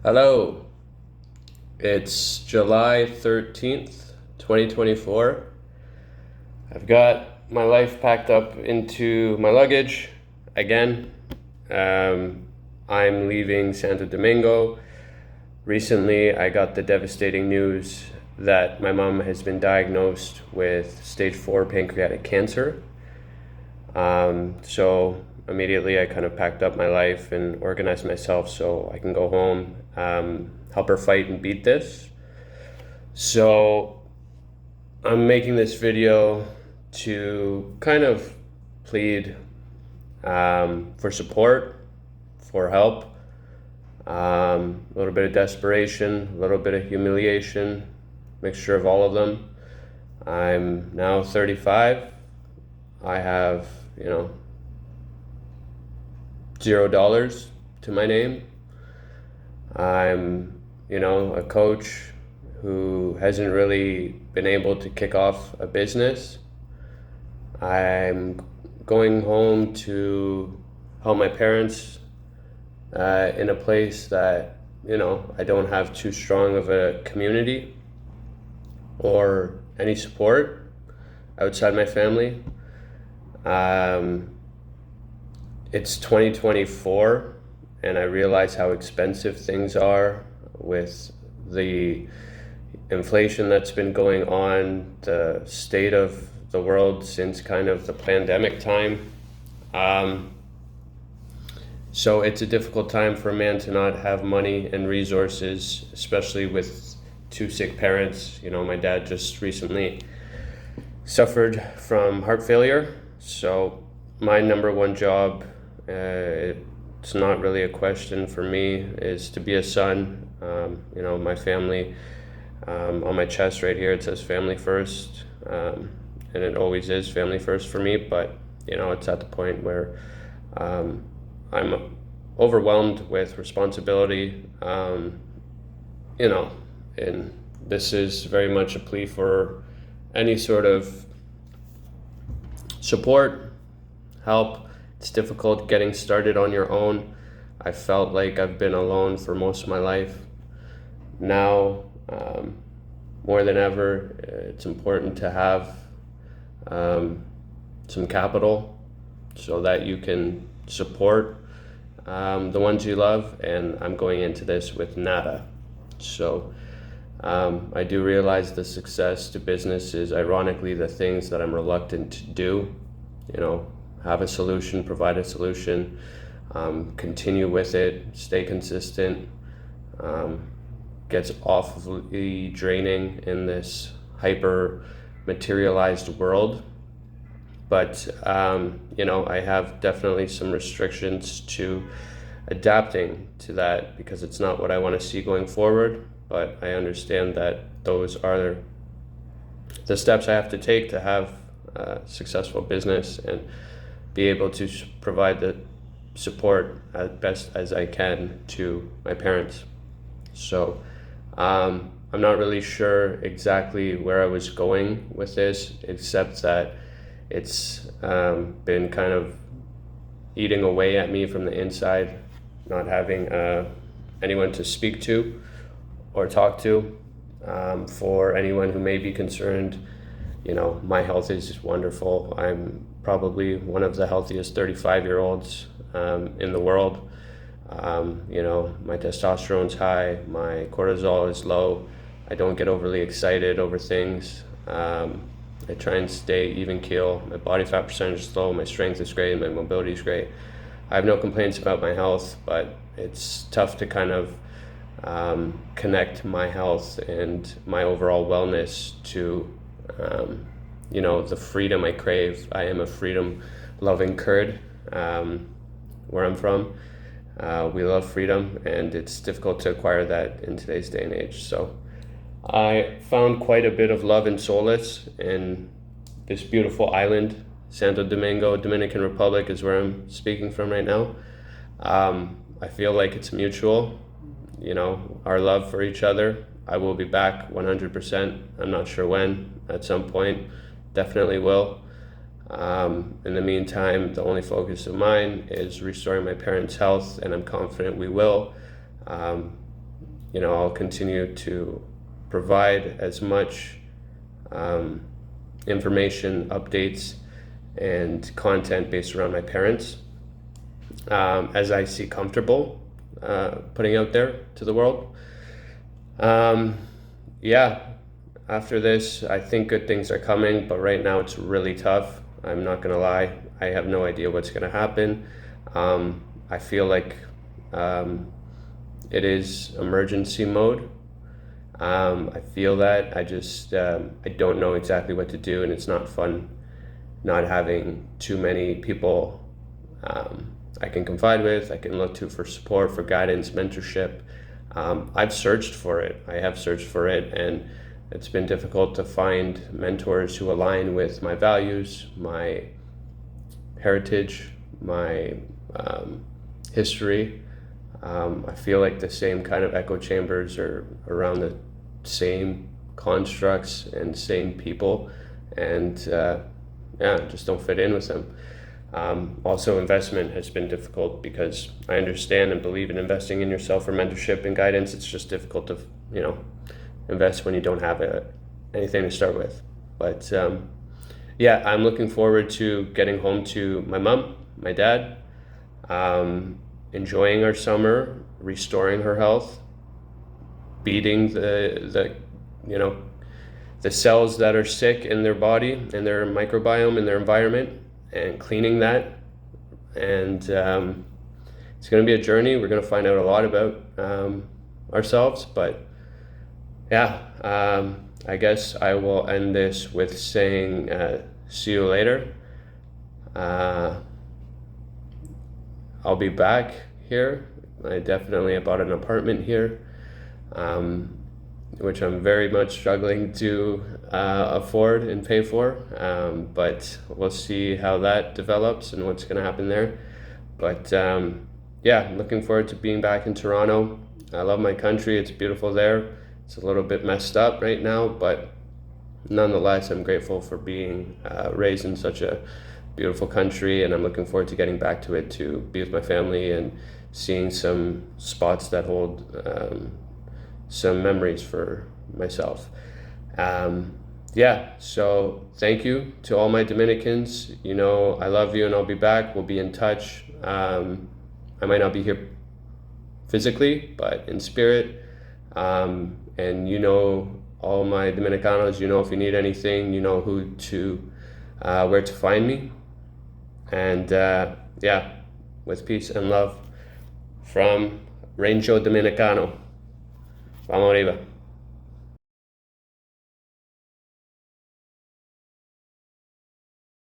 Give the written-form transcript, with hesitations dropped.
Hello, it's July 13th, 2024. I've got my life packed up into my luggage again. I'm leaving Santo Domingo. Recently, I got the devastating news that my mom has been diagnosed with stage 4 pancreatic cancer. So immediately I kind of packed up my life and organized myself so I can go home, help her fight and beat this. So I'm making this video to kind of plead for support, for help, a little bit of desperation, a little bit of humiliation, mixture of all of them. I'm now 35. I have, $0 to my name. I'm, a coach who hasn't really been able to kick off a business. I'm going home to help my parents in a place that, I don't have too strong of a community or any support outside my family. It's 2024, and I realize how expensive things are with the inflation that's been going on, the state of the world since kind of the pandemic time. So it's a difficult time for a man to not have money and resources, especially with two sick parents. My dad just recently suffered from heart failure. So my number one job, it's not really a question for me, is to be a son. My family, on my chest right here, it says family first. And it always is family first for me, but it's at the point where I'm overwhelmed with responsibility, and this is very much a plea for any sort of support, help. It's difficult getting started on your own. I felt like I've been alone for most of my life. Now, more than ever, it's important to have some capital so that you can support the ones you love, and I'm going into this with nada. So I do realize the success to business is ironically the things that I'm reluctant to do. Have a solution, provide a solution, continue with it, stay consistent, gets awfully draining in this hyper materialized world. But, I have definitely some restrictions to adapting to that because it's not what I want to see going forward. But I understand that those are the steps I have to take to have a successful business and be able to provide the support as best as I can to my parents. So I'm not really sure exactly where I was going with this, except that it's been kind of eating away at me from the inside, not having anyone to speak to or talk to. For anyone who may be concerned, my health is wonderful. I'm probably one of the healthiest 35-year-olds in the world. My testosterone's high, my cortisol is low. I don't get overly excited over things. I try and stay even keel. My body fat percentage is low, my strength is great, my mobility is great. I have no complaints about my health, but it's tough to kind of connect my health and my overall wellness to the freedom I crave. I am a freedom-loving Kurd, where I'm from. We love freedom, and it's difficult to acquire that in today's day and age. So I found quite a bit of love and solace in this beautiful island. Santo Domingo, Dominican Republic is where I'm speaking from right now. I feel like it's mutual, our love for each other. I will be back 100%. I'm not sure when, at some point. Definitely will. In the meantime, the only focus of mine is restoring my parents' health, and I'm confident we will. I'll continue to provide as much information, updates, and content based around my parents as I see comfortable putting out there to the world. Yeah, after this, I think good things are coming, but right now it's really tough. I'm not gonna lie. I have no idea what's gonna happen. I feel like it is emergency mode. I feel that. I don't know exactly what to do, and it's not fun not having too many people I can confide with, I can look to for support, for guidance, mentorship. I've searched for it. I have searched for it, and it's been difficult to find mentors who align with my values, my heritage, my history. I feel like the same kind of echo chambers are around the same constructs and same people, and just don't fit in with them. Also, investment has been difficult because I understand and believe in investing in yourself for mentorship and guidance. It's just difficult to, invest when you don't have anything to start with. But I'm looking forward to getting home to my mom, my dad, enjoying our summer, restoring her health, beating the cells that are sick in their body, in their microbiome, in their environment, and cleaning that. And it's going to be a journey. We're going to find out a lot about ourselves, but I guess I will end this with saying see you later. I'll be back here. I definitely bought an apartment here, which I'm very much struggling to afford and pay for, but we'll see how that develops and what's going to happen there. But I'm looking forward to being back in Toronto. I love my country. It's beautiful there. It's a little bit messed up right now, but nonetheless, I'm grateful for being raised in such a beautiful country, and I'm looking forward to getting back to it to be with my family and seeing some spots that hold some memories for myself. So thank you to all my Dominicans. I love you, and I'll be back. We'll be in touch. I might not be here physically, but in spirit. And all my Dominicanos, if you need anything, where to find me. And with peace and love from Rancho Dominicano. Vamos arriba.